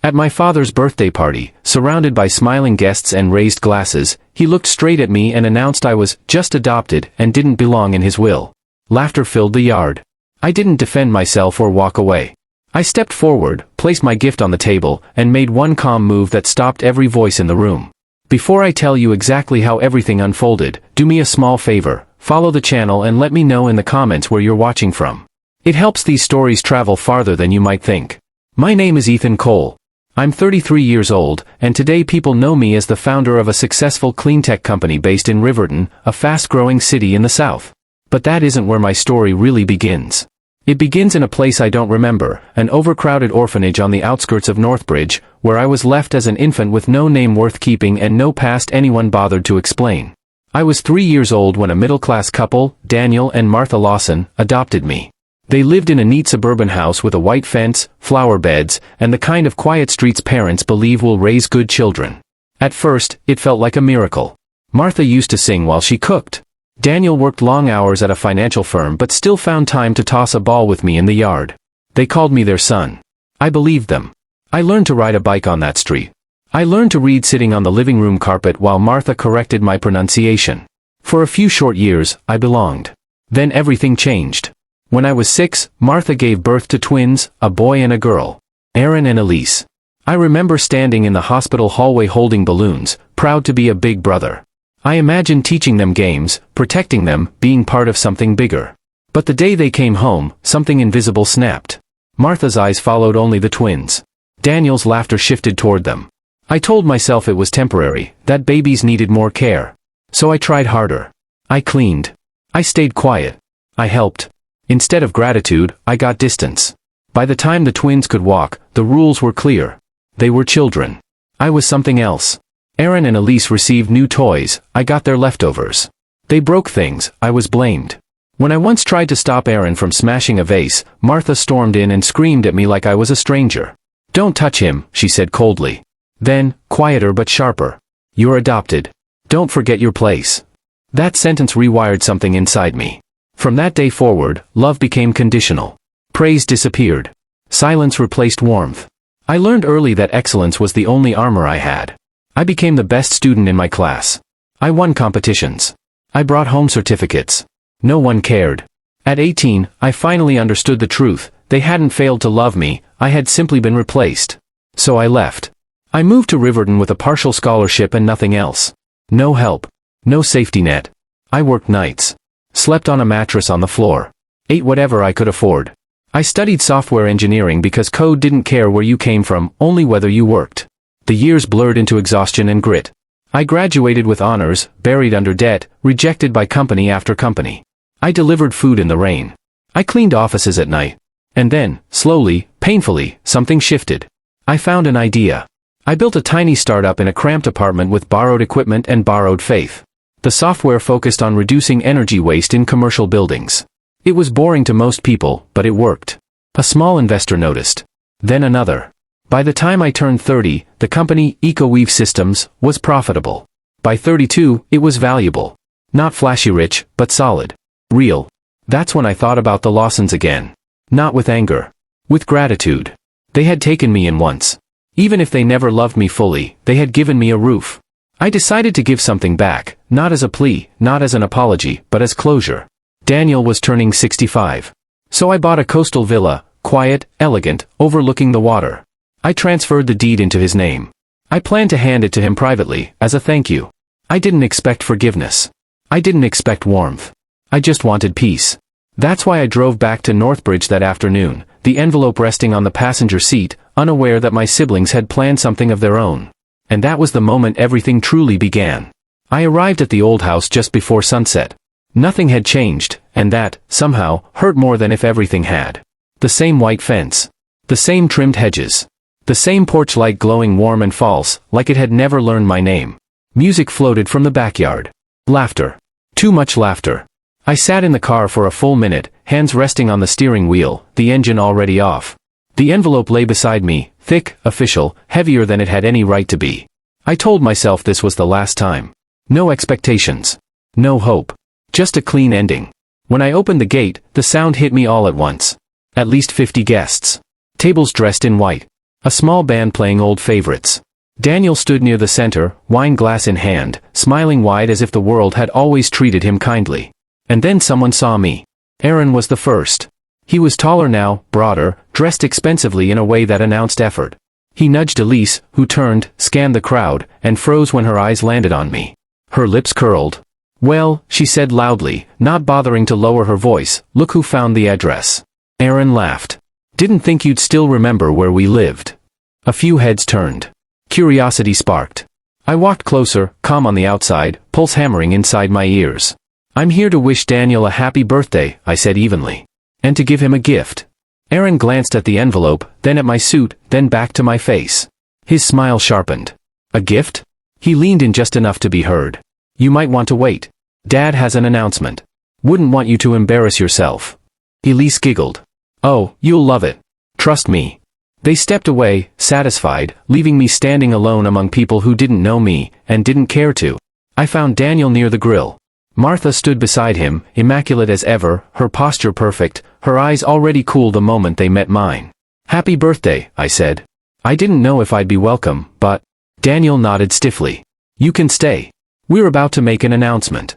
At my father's birthday party, surrounded by smiling guests and raised glasses, he looked straight at me and announced I was just adopted and didn't belong in his will. Laughter filled the yard. I didn't defend myself or walk away. I stepped forward, placed my gift on the table, and made one calm move that stopped every voice in the room. Before I tell you exactly how everything unfolded, do me a small favor, follow the channel and let me know in the comments where you're watching from. It helps these stories travel farther than you might think. My name is Ethan Cole. I'm 33 years old, and today people know me as the founder of a successful cleantech company based in Riverton, a fast-growing city in the South. But that isn't where my story really begins. It begins in a place I don't remember, an overcrowded orphanage on the outskirts of Northbridge, where I was left as an infant with no name worth keeping and no past anyone bothered to explain. I was 3 years old when a middle-class couple, Daniel and Martha Lawson, adopted me. They lived in a neat suburban house with a white fence, flower beds, and the kind of quiet streets parents believe will raise good children. At first, it felt like a miracle. Martha used to sing while she cooked. Daniel worked long hours at a financial firm but still found time to toss a ball with me in the yard. They called me their son. I believed them. I learned to ride a bike on that street. I learned to read sitting on the living room carpet while Martha corrected my pronunciation. For a few short years, I belonged. Then everything changed. When I was 6, Martha gave birth to twins, a boy and a girl. Aaron and Elise. I remember standing in the hospital hallway holding balloons, proud to be a big brother. I imagined teaching them games, protecting them, being part of something bigger. But the day they came home, something invisible snapped. Martha's eyes followed only the twins. Daniel's laughter shifted toward them. I told myself it was temporary, that babies needed more care. So I tried harder. I cleaned. I stayed quiet. I helped. Instead of gratitude, I got distance. By the time the twins could walk, the rules were clear. They were children. I was something else. Aaron and Elise received new toys, I got their leftovers. They broke things, I was blamed. When I once tried to stop Aaron from smashing a vase, Martha stormed in and screamed at me like I was a stranger. "Don't touch him," she said coldly. Then, quieter but sharper. "You're adopted. Don't forget your place." That sentence rewired something inside me. From that day forward, love became conditional. Praise disappeared. Silence replaced warmth. I learned early that excellence was the only armor I had. I became the best student in my class. I won competitions. I brought home certificates. No one cared. At 18, I finally understood the truth. They hadn't failed to love me, I had simply been replaced. So I left. I moved to Riverton with a partial scholarship and nothing else. No help. No safety net. I worked nights. Slept on a mattress on the floor. Ate whatever I could afford. I studied software engineering because code didn't care where you came from, only whether you worked. The years blurred into exhaustion and grit. I graduated with honors, buried under debt, rejected by company after company. I delivered food in the rain. I cleaned offices at night. And then, slowly, painfully, something shifted. I found an idea. I built a tiny startup in a cramped apartment with borrowed equipment and borrowed faith. The software focused on reducing energy waste in commercial buildings. It was boring to most people, but it worked. A small investor noticed. Then another. By the time I turned 30, the company, EcoWeave Systems, was profitable. By 32, it was valuable. Not flashy rich, but solid. Real. That's when I thought about the Lawsons again. Not with anger. With gratitude. They had taken me in once. Even if they never loved me fully, they had given me a roof. I decided to give something back, not as a plea, not as an apology, but as closure. Daniel was turning 65. So I bought a coastal villa, quiet, elegant, overlooking the water. I transferred the deed into his name. I planned to hand it to him privately, as a thank you. I didn't expect forgiveness. I didn't expect warmth. I just wanted peace. That's why I drove back to Northbridge that afternoon, the envelope resting on the passenger seat, unaware that my siblings had planned something of their own. And that was the moment everything truly began. I arrived at the old house just before sunset. Nothing had changed, and that, somehow, hurt more than if everything had. The same white fence. The same trimmed hedges. The same porch light glowing warm and false, like it had never learned my name. Music floated from the backyard. Laughter. Too much laughter. I sat in the car for a full minute, hands resting on the steering wheel, the engine already off. The envelope lay beside me, thick, official, heavier than it had any right to be. I told myself this was the last time. No expectations. No hope. Just a clean ending. When I opened the gate, the sound hit me all at once. At least 50 guests. Tables dressed in white. A small band playing old favorites. Daniel stood near the center, wine glass in hand, smiling wide as if the world had always treated him kindly. And then someone saw me. Aaron was the first. He was taller now, broader, dressed expensively in a way that announced effort. He nudged Elise, who turned, scanned the crowd, and froze when her eyes landed on me. Her lips curled. "Well," she said loudly, not bothering to lower her voice, "look who found the address." Aaron laughed. "Didn't think you'd still remember where we lived." A few heads turned. Curiosity sparked. I walked closer, calm on the outside, pulse hammering inside my ears. "I'm here to wish Daniel a happy birthday," I said evenly. "And to give him a gift." Aaron glanced at the envelope, then at my suit, then back to my face. His smile sharpened. "A gift?" He leaned in just enough to be heard. "You might want to wait. Dad has an announcement. Wouldn't want you to embarrass yourself." Elise giggled. "Oh, you'll love it. Trust me." They stepped away, satisfied, leaving me standing alone among people who didn't know me, and didn't care to. I found Daniel near the grill. Martha stood beside him, immaculate as ever, her posture perfect, her eyes already cool the moment they met mine. "Happy birthday," I said. I didn't know if I'd be welcome, but... Daniel nodded stiffly. "You can stay. We're about to make an announcement."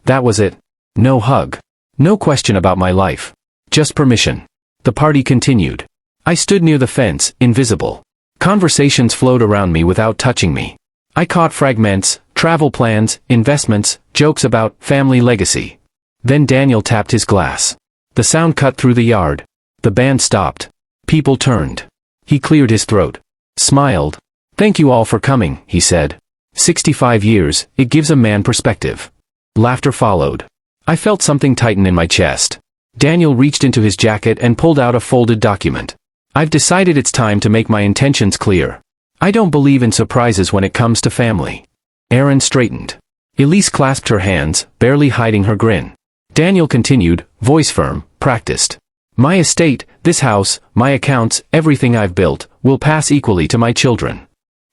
That was it. No hug. No question about my life. Just permission. The party continued. I stood near the fence, invisible. Conversations flowed around me without touching me. I caught fragments, travel plans, investments, jokes about family legacy. Then Daniel tapped his glass. The sound cut through the yard. The band stopped. People turned. He cleared his throat. Smiled. "Thank you all for coming," he said. 65 years, it gives a man perspective. Laughter followed. I felt something tighten in my chest. Daniel reached into his jacket and pulled out a folded document. "I've decided it's time to make my intentions clear. I don't believe in surprises when it comes to family." Aaron straightened. Elise clasped her hands, barely hiding her grin. Daniel continued, voice firm, practiced. "My estate, this house, my accounts, everything I've built, will pass equally to my children."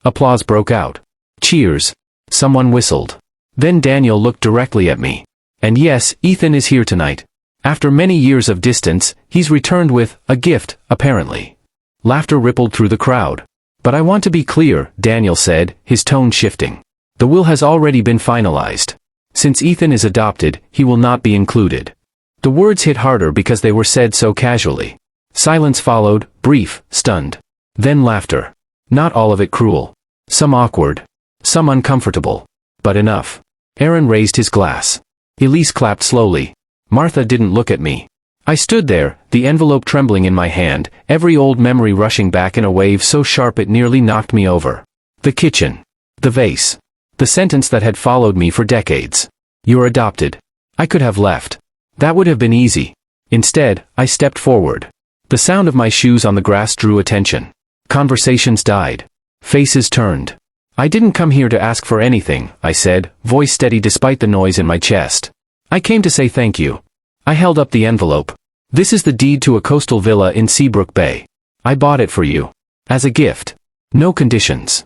Applause broke out. Cheers. Someone whistled. Then Daniel looked directly at me. "And yes, Ethan is here tonight. After many years of distance, he's returned with a gift, apparently." Laughter rippled through the crowd. "But I want to be clear," Daniel said, his tone shifting. "The will has already been finalized. Since Ethan is adopted, he will not be included." The words hit harder because they were said so casually. Silence followed, brief, stunned. Then laughter. Not all of it cruel. Some awkward. Some uncomfortable. But enough. Aaron raised his glass. Elise clapped slowly. Martha didn't look at me. I stood there, the envelope trembling in my hand, every old memory rushing back in a wave so sharp it nearly knocked me over. The kitchen. The vase. The sentence that had followed me for decades. "You're adopted." I could have left. That would have been easy. Instead, I stepped forward. The sound of my shoes on the grass drew attention. Conversations died. Faces turned. "I didn't come here to ask for anything," I said, voice steady despite the noise in my chest. "I came to say thank you." I held up the envelope. "This is the deed to a coastal villa in Seabrook Bay. I bought it for you. As a gift. No conditions."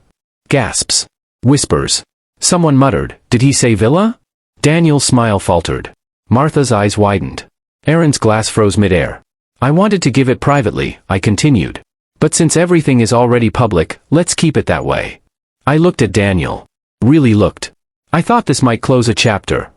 Gasps. Whispers. Someone muttered, "Did he say villa?" Daniel's smile faltered. Martha's eyes widened. Aaron's glass froze midair. "I wanted to give it privately," I continued. "But since everything is already public, let's keep it that way." I looked at Daniel. Really looked. I thought this might close a chapter.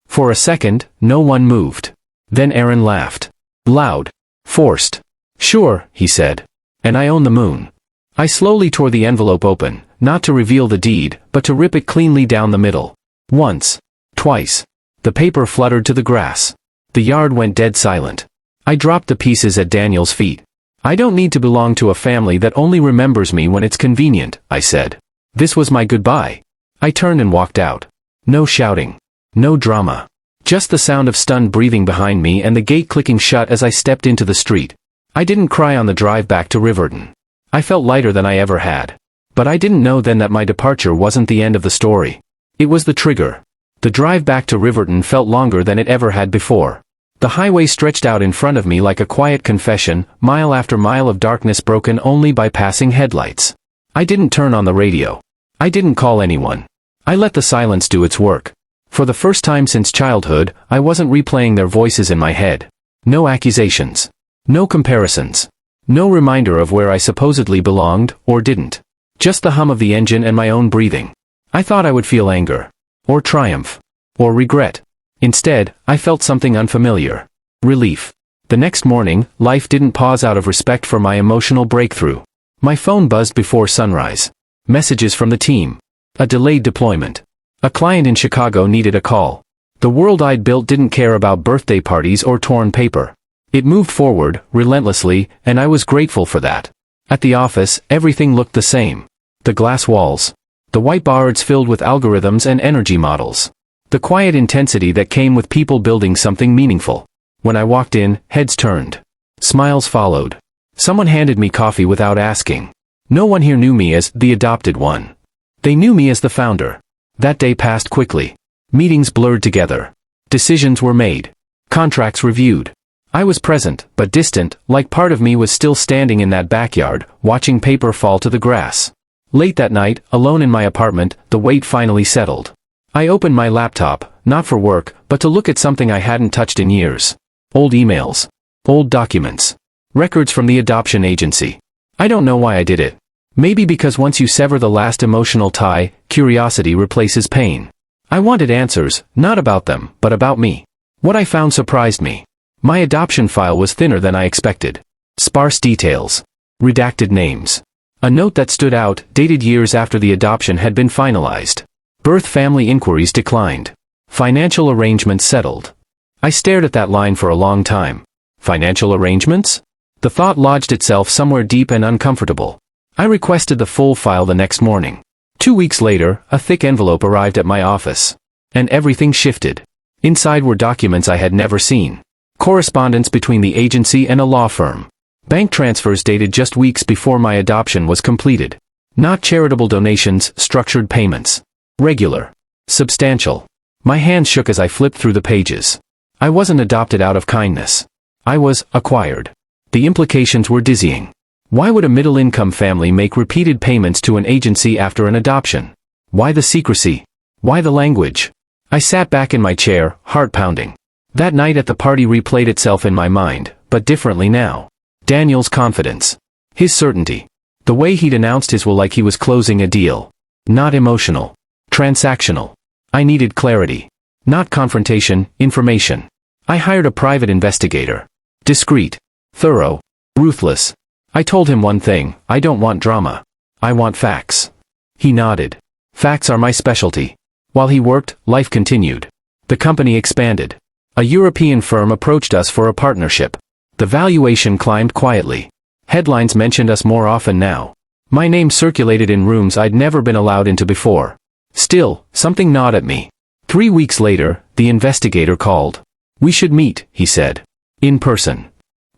For a second, no one moved. Then Aaron laughed. Loud. Forced. "Sure," he said. "And I own the moon." I slowly tore the envelope open, not to reveal the deed, but to rip it cleanly down the middle. Once. Twice. The paper fluttered to the grass. The yard went dead silent. I dropped the pieces at Daniel's feet. "I don't need to belong to a family that only remembers me when it's convenient," I said. This was my goodbye. I turned and walked out. No shouting. No drama. Just the sound of stunned breathing behind me and the gate clicking shut as I stepped into the street. I didn't cry on the drive back to Riverton. I felt lighter than I ever had. But I didn't know then that my departure wasn't the end of the story. It was the trigger. The drive back to Riverton felt longer than it ever had before. The highway stretched out in front of me like a quiet confession, mile after mile of darkness broken only by passing headlights. I didn't turn on the radio. I didn't call anyone. I let the silence do its work. For the first time since childhood, I wasn't replaying their voices in my head. No accusations. No comparisons. No reminder of where I supposedly belonged, or didn't. Just the hum of the engine and my own breathing. I thought I would feel anger. Or triumph. Or regret. Instead, I felt something unfamiliar. Relief. The next morning, life didn't pause out of respect for my emotional breakthrough. My phone buzzed before sunrise. Messages from the team. A delayed deployment. A client in Chicago needed a call. The world I'd built didn't care about birthday parties or torn paper. It moved forward, relentlessly, and I was grateful for that. At the office, everything looked the same. The glass walls. The whiteboards filled with algorithms and energy models. The quiet intensity that came with people building something meaningful. When I walked in, heads turned. Smiles followed. Someone handed me coffee without asking. No one here knew me as the adopted one. They knew me as the founder. That day passed quickly. Meetings blurred together. Decisions were made. Contracts reviewed. I was present, but distant, like part of me was still standing in that backyard, watching paper fall to the grass. Late that night, alone in my apartment, the weight finally settled. I opened my laptop, not for work, but to look at something I hadn't touched in years. Old emails. Old documents. Records from the adoption agency. I don't know why I did it. Maybe because once you sever the last emotional tie, curiosity replaces pain. I wanted answers, not about them, but about me. What I found surprised me. My adoption file was thinner than I expected. Sparse details. Redacted names. A note that stood out, dated years after the adoption had been finalized. Birth family inquiries declined. Financial arrangements settled. I stared at that line for a long time. Financial arrangements? The thought lodged itself somewhere deep and uncomfortable. I requested the full file the next morning. 2 weeks later, a thick envelope arrived at my office. And everything shifted. Inside were documents I had never seen. Correspondence between the agency and a law firm. Bank transfers dated just weeks before my adoption was completed. Not charitable donations, structured payments. Regular. Substantial. My hands shook as I flipped through the pages. I wasn't adopted out of kindness. I was acquired. The implications were dizzying. Why would a middle-income family make repeated payments to an agency after an adoption? Why the secrecy? Why the language? I sat back in my chair, heart pounding. That night at the party replayed itself in my mind, but differently now. Daniel's confidence. His certainty. The way he'd announced his will like he was closing a deal. Not emotional. Transactional. I needed clarity. Not confrontation, information. I hired a private investigator. Discreet. Thorough. Ruthless. I told him one thing, I don't want drama. I want facts. He nodded. Facts are my specialty. While he worked, life continued. The company expanded. A European firm approached us for a partnership. The valuation climbed quietly. Headlines mentioned us more often now. My name circulated in rooms I'd never been allowed into before. Still, something gnawed at me. 3 weeks later, the investigator called. We should meet, he said. In person.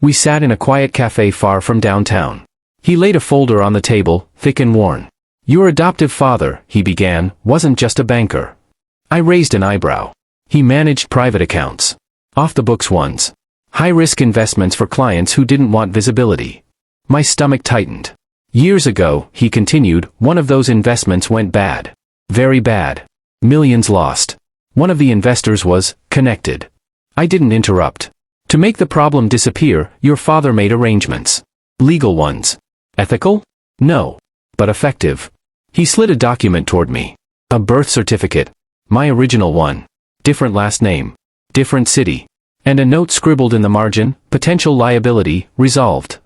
We sat in a quiet cafe far from downtown. He laid a folder on the table, thick and worn. Your adoptive father, he began, wasn't just a banker. I raised an eyebrow. He managed private accounts. Off-the-books ones. High-risk investments for clients who didn't want visibility. My stomach tightened. Years ago, he continued, one of those investments went bad. Very bad. Millions lost. One of the investors was connected. I didn't interrupt. To make the problem disappear, your father made arrangements. Legal ones. Ethical? No. But effective. He slid a document toward me. A birth certificate. My original one. Different last name. Different city. And a note scribbled in the margin, potential liability, resolved.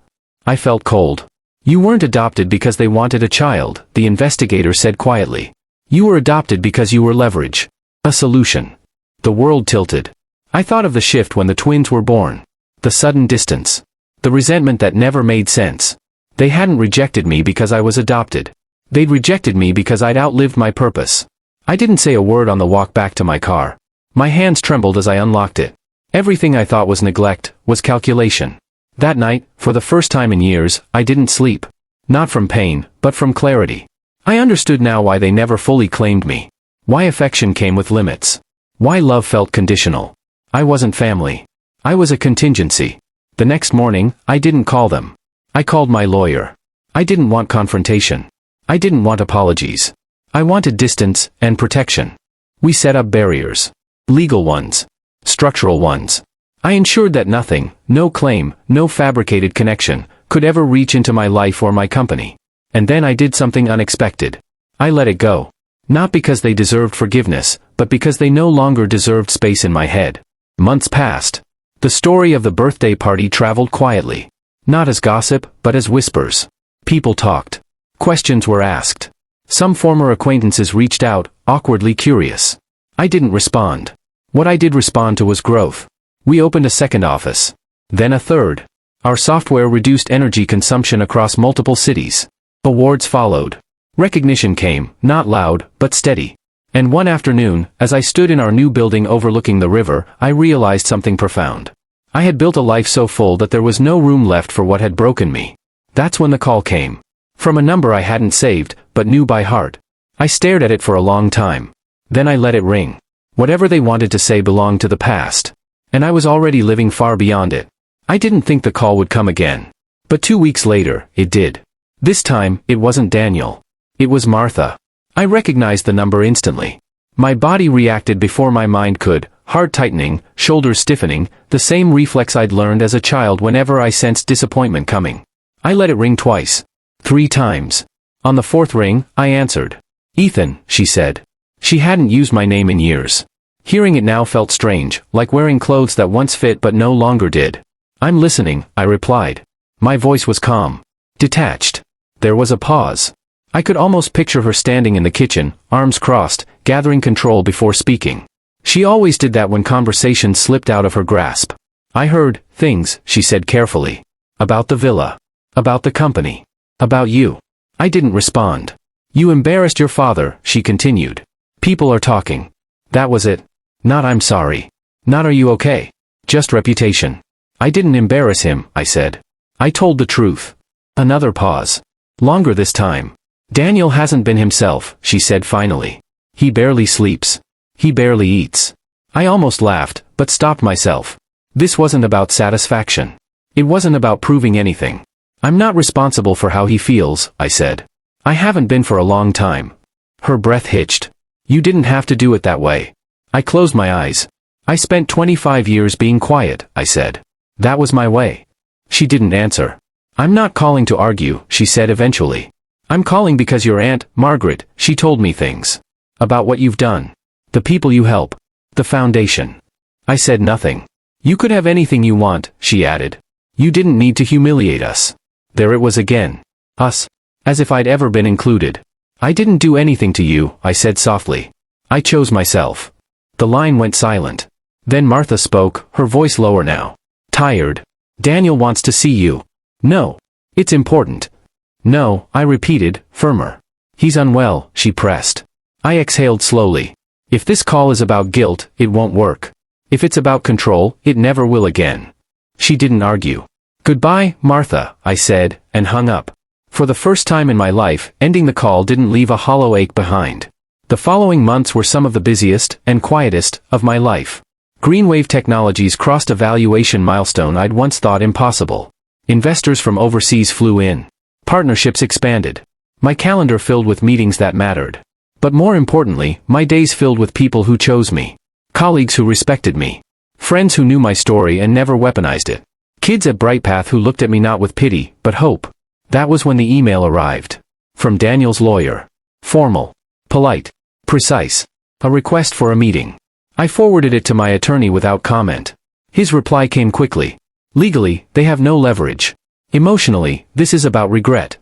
I felt cold. You weren't adopted because they wanted a child, the investigator said quietly. You were adopted because you were leverage. A solution. The world tilted. I thought of the shift when the twins were born. The sudden distance. The resentment that never made sense. They hadn't rejected me because I was adopted. They'd rejected me because I'd outlived my purpose. I didn't say a word on the walk back to my car. My hands trembled as I unlocked it. Everything I thought was neglect, was calculation. That night, for the first time in years, I didn't sleep. Not from pain, but from clarity. I understood now why they never fully claimed me. Why affection came with limits. Why love felt conditional. I wasn't family. I was a contingency. The next morning, I didn't call them. I called my lawyer. I didn't want confrontation. I didn't want apologies. I wanted distance and protection. We set up barriers. Legal ones. Structural ones. I ensured that nothing, no claim, no fabricated connection, could ever reach into my life or my company. And then I did something unexpected. I let it go. Not because they deserved forgiveness, but because they no longer deserved space in my head. Months passed. The story of the birthday party traveled quietly. Not as gossip, but as whispers. People talked. Questions were asked. Some former acquaintances reached out, awkwardly curious. I didn't respond. What I did respond to was growth. We opened a second office. Then a third. Our software reduced energy consumption across multiple cities. Awards followed. Recognition came, not loud, but steady. And one afternoon, as I stood in our new building overlooking the river, I realized something profound. I had built a life so full that there was no room left for what had broken me. That's when the call came. From a number I hadn't saved, but knew by heart. I stared at it for a long time. Then I let it ring. Whatever they wanted to say belonged to the past. And I was already living far beyond it. I didn't think the call would come again. But 2 weeks later, it did. This time, it wasn't Daniel. It was Martha. I recognized the number instantly. My body reacted before my mind could, heart tightening, shoulders stiffening, the same reflex I'd learned as a child whenever I sensed disappointment coming. I let it ring twice. 3 times. On the 4th ring, I answered. "Ethan," she said. She hadn't used my name in years. Hearing it now felt strange, like wearing clothes that once fit but no longer did. "I'm listening," I replied. My voice was calm. Detached. There was a pause. I could almost picture her standing in the kitchen, arms crossed, gathering control before speaking. She always did that when conversation slipped out of her grasp. "I heard things," she said carefully. "About the villa. About the company. About you." I didn't respond. "You embarrassed your father," she continued. "People are talking." That was it. Not "I'm sorry." Not "Are you okay?" Just reputation. "I didn't embarrass him," I said. "I told the truth." Another pause. Longer this time. "Daniel hasn't been himself," she said finally. "He barely sleeps. He barely eats." I almost laughed, but stopped myself. This wasn't about satisfaction. It wasn't about proving anything. "I'm not responsible for how he feels," I said. "I haven't been for a long time." Her breath hitched. "You didn't have to do it that way." I closed my eyes. "I spent 25 years being quiet," I said. "That was my way." She didn't answer. "I'm not calling to argue," she said eventually. "I'm calling because your Aunt, Margaret, she told me things. About what you've done. The people you help. The foundation." I said nothing. "You could have anything you want," she added. "You didn't need to humiliate us." There it was again. Us. As if I'd ever been included. "I didn't do anything to you," I said softly. "I chose myself." The line went silent. Then Martha spoke, her voice lower now. "Tired. Daniel wants to see you." "No. It's important." "No," I repeated, firmer. "He's unwell," she pressed. I exhaled slowly. If this call is about guilt, it won't work. If it's about control, it never will again. She didn't argue. "Goodbye, Martha," I said, and hung up. For the first time in my life, ending the call didn't leave a hollow ache behind. The following months were some of the busiest, and quietest, of my life. Greenwave Technologies crossed a valuation milestone I'd once thought impossible. Investors from overseas flew in. Partnerships expanded. My calendar filled with meetings that mattered. But more importantly, my days filled with people who chose me. Colleagues who respected me. Friends who knew my story and never weaponized it. Kids at Brightpath who looked at me not with pity, but hope. That was when the email arrived. From Daniel's lawyer. Formal. Polite. Precise. A request for a meeting. I forwarded it to my attorney without comment. His reply came quickly. "Legally, they have no leverage. Emotionally, this is about regret."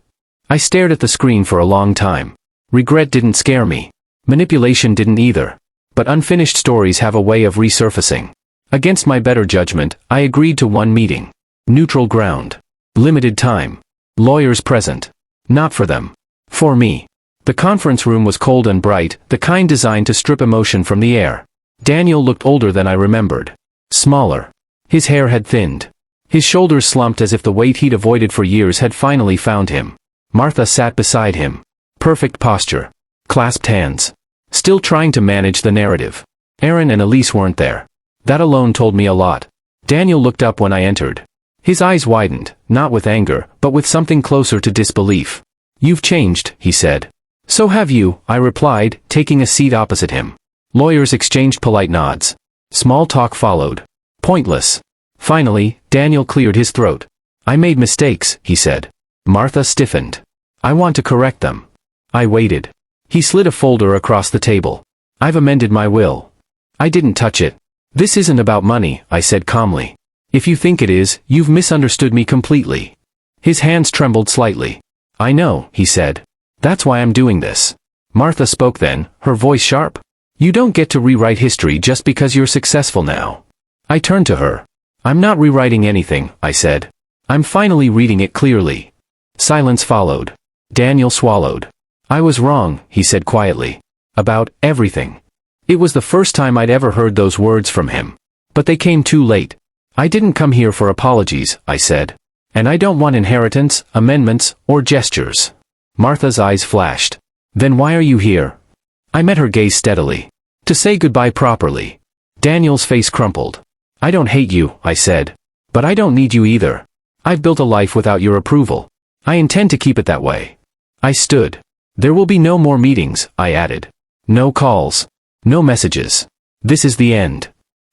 I stared at the screen for a long time. Regret didn't scare me. Manipulation didn't either. But unfinished stories have a way of resurfacing. Against my better judgment, I agreed to one meeting. Neutral ground. Limited time. Lawyers present. Not for them. For me. The conference room was cold and bright, the kind designed to strip emotion from the air. Daniel looked older than I remembered. Smaller. His hair had thinned. His shoulders slumped as if the weight he'd avoided for years had finally found him. Martha sat beside him. Perfect posture. Clasped hands. Still trying to manage the narrative. Aaron and Elise weren't there. That alone told me a lot. Daniel looked up when I entered. His eyes widened, not with anger, but with something closer to disbelief. "You've changed," he said. "So have you," I replied, taking a seat opposite him. Lawyers exchanged polite nods. Small talk followed. Pointless. Finally, Daniel cleared his throat. I made mistakes, he said. Martha stiffened. I want to correct them. I waited. He slid a folder across the table. I've amended my will. I didn't touch it. This isn't about money, I said calmly. If you think it is, you've misunderstood me completely. His hands trembled slightly. I know, he said. That's why I'm doing this. Martha spoke then, her voice sharp. You don't get to rewrite history just because you're successful now. I turned to her. I'm not rewriting anything, I said. I'm finally reading it clearly. Silence followed. Daniel swallowed. I was wrong, he said quietly. About everything. It was the first time I'd ever heard those words from him. But they came too late. I didn't come here for apologies, I said. And I don't want inheritance, amendments, or gestures. Martha's eyes flashed. Then why are you here? I met her gaze steadily. To say goodbye properly. Daniel's face crumpled. I don't hate you, I said. But I don't need you either. I've built a life without your approval. I intend to keep it that way. I stood. There will be no more meetings, I added. No calls. No messages. This is the end.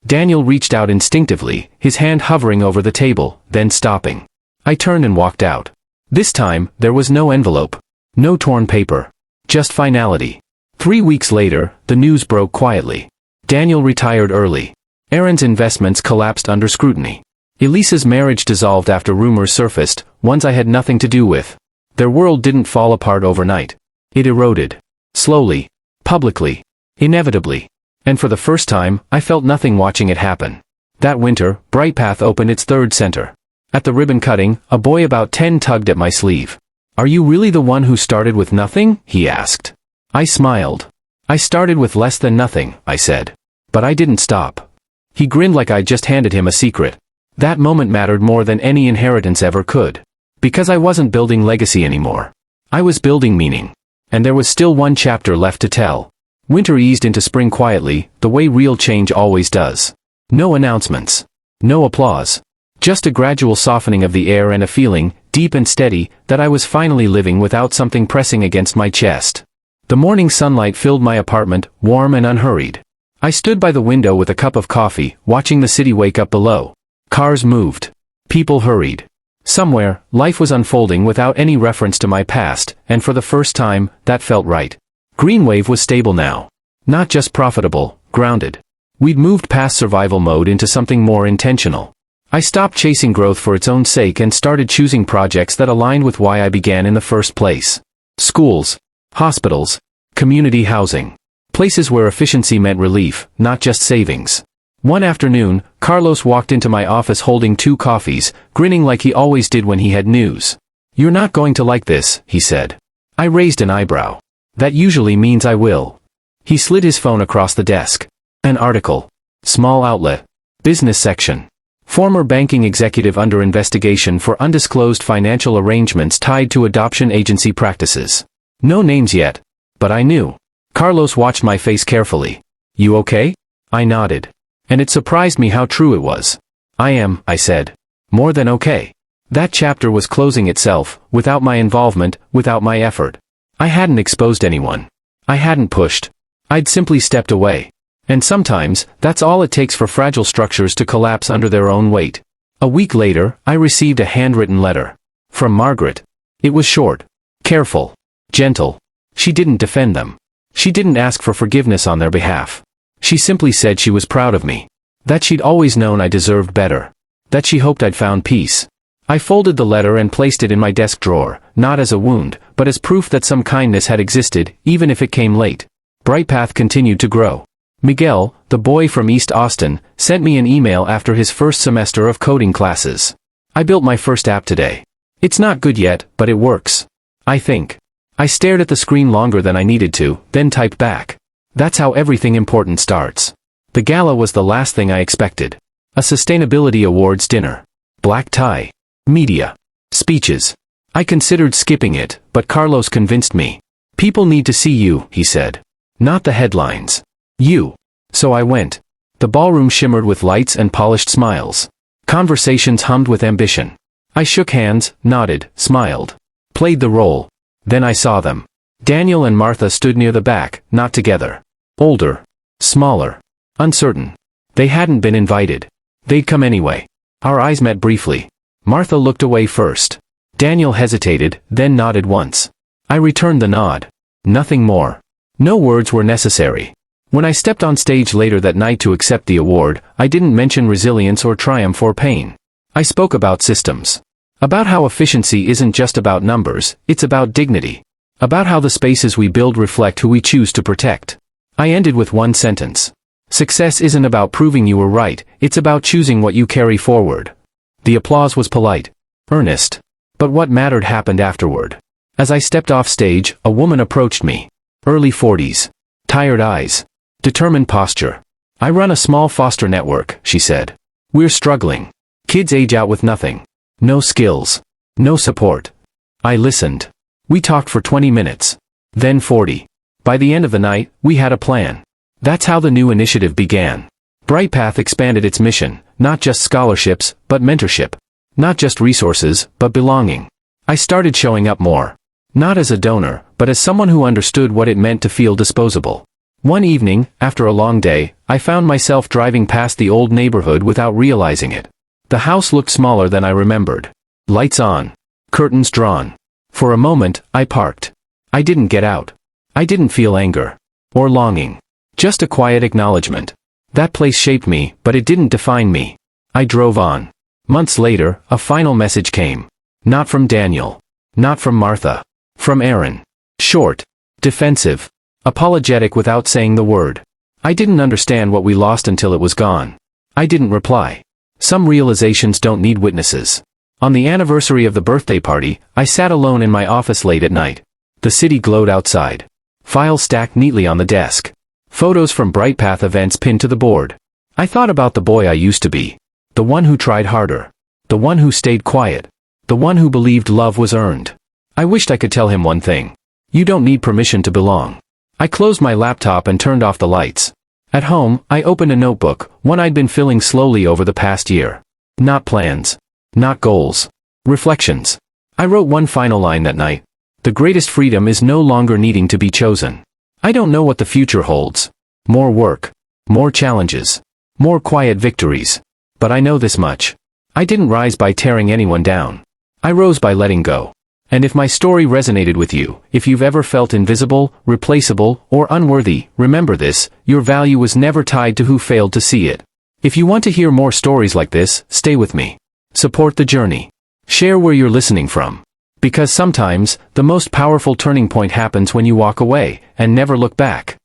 Daniel reached out instinctively, his hand hovering over the table, then stopping. I turned and walked out. This time, there was no envelope. No torn paper. Just finality. 3 weeks later, the news broke quietly. Daniel retired early. Aaron's investments collapsed under scrutiny. Elisa's marriage dissolved after rumors surfaced, ones I had nothing to do with. Their world didn't fall apart overnight. It eroded. Slowly. Publicly. Inevitably. And for the first time, I felt nothing watching it happen. That winter, Brightpath opened its third center. At the ribbon cutting, a boy about 10 tugged at my sleeve. Are you really the one who started with nothing? He asked. I smiled. I started with less than nothing, I said. But I didn't stop. He grinned like I'd just handed him a secret. That moment mattered more than any inheritance ever could. Because I wasn't building legacy anymore. I was building meaning. And there was still one chapter left to tell. Winter eased into spring quietly, the way real change always does. No announcements. No applause. Just a gradual softening of the air and a feeling, deep and steady, that I was finally living without something pressing against my chest. The morning sunlight filled my apartment, warm and unhurried. I stood by the window with a cup of coffee, watching the city wake up below. Cars moved. People hurried. Somewhere, life was unfolding without any reference to my past, and for the first time, that felt right. Greenwave was stable now. Not just profitable, grounded. We'd moved past survival mode into something more intentional. I stopped chasing growth for its own sake and started choosing projects that aligned with why I began in the first place. Schools. Hospitals. Community housing. Places where efficiency meant relief, not just savings. One afternoon, Carlos walked into my office holding 2 coffees, grinning like he always did when he had news. You're not going to like this, he said. I raised an eyebrow. That usually means I will. He slid his phone across the desk. An article. Small outlet. Business section. Former banking executive under investigation for undisclosed financial arrangements tied to adoption agency practices. No names yet. But I knew. Carlos watched my face carefully. You okay? I nodded. And it surprised me how true it was. I am, I said. More than okay. That chapter was closing itself, without my involvement, without my effort. I hadn't exposed anyone. I hadn't pushed. I'd simply stepped away. And sometimes, that's all it takes for fragile structures to collapse under their own weight. A week later, I received a handwritten letter. From Margaret. It was short. Careful. Gentle. She didn't defend them. She didn't ask for forgiveness on their behalf. She simply said she was proud of me. That she'd always known I deserved better. That she hoped I'd found peace. I folded the letter and placed it in my desk drawer, not as a wound, but as proof that some kindness had existed, even if it came late. Brightpath continued to grow. Miguel, the boy from East Austin, sent me an email after his first semester of coding classes. I built my first app today. It's not good yet, but it works. I think. I stared at the screen longer than I needed to, then typed back. That's how everything important starts. The gala was the last thing I expected. A sustainability awards dinner. Black tie. Media. Speeches. I considered skipping it, but Carlos convinced me. People need to see you, he said. Not the headlines. You. So I went. The ballroom shimmered with lights and polished smiles. Conversations hummed with ambition. I shook hands, nodded, smiled. Played the role. Then I saw them. Daniel and Martha stood near the back, not together. Older. Smaller. Uncertain. They hadn't been invited. They'd come anyway. Our eyes met briefly. Martha looked away first. Daniel hesitated, then nodded once. I returned the nod. Nothing more. No words were necessary. When I stepped on stage later that night to accept the award, I didn't mention resilience or triumph or pain. I spoke about systems. About how efficiency isn't just about numbers, it's about dignity. About how the spaces we build reflect who we choose to protect. I ended with one sentence. Success isn't about proving you were right, it's about choosing what you carry forward. The applause was polite. Earnest. But what mattered happened afterward. As I stepped off stage, a woman approached me. Early 40s. Tired eyes. Determined posture. I run a small foster network, she said. We're struggling. Kids age out with nothing. No skills. No support. I listened. We talked for 20 minutes. Then 40. By the end of the night, we had a plan. That's how the new initiative began. Brightpath expanded its mission, not just scholarships, but mentorship. Not just resources, but belonging. I started showing up more. Not as a donor, but as someone who understood what it meant to feel disposable. One evening, after a long day, I found myself driving past the old neighborhood without realizing it. The house looked smaller than I remembered. Lights on. Curtains drawn. For a moment, I parked. I didn't get out. I didn't feel anger. Or longing. Just a quiet acknowledgement. That place shaped me, but it didn't define me. I drove on. Months later, a final message came. Not from Daniel. Not from Martha. From Aaron. Short. Defensive. Apologetic without saying the word. I didn't understand what we lost until it was gone. I didn't reply. Some realizations don't need witnesses. On the anniversary of the birthday party, I sat alone in my office late at night. The city glowed outside. Files stacked neatly on the desk. Photos from Brightpath events pinned to the board. I thought about the boy I used to be. The one who tried harder. The one who stayed quiet. The one who believed love was earned. I wished I could tell him one thing. You don't need permission to belong. I closed my laptop and turned off the lights. At home, I opened a notebook, one I'd been filling slowly over the past year. Not plans. Not goals. Reflections. I wrote one final line that night. The greatest freedom is no longer needing to be chosen. I don't know what the future holds. More work. More challenges. More quiet victories. But I know this much. I didn't rise by tearing anyone down. I rose by letting go. And if my story resonated with you, if you've ever felt invisible, replaceable, or unworthy, remember this, your value was never tied to who failed to see it. If you want to hear more stories like this, stay with me. Support the journey. Share where you're listening from. Because sometimes, the most powerful turning point happens when you walk away, and never look back.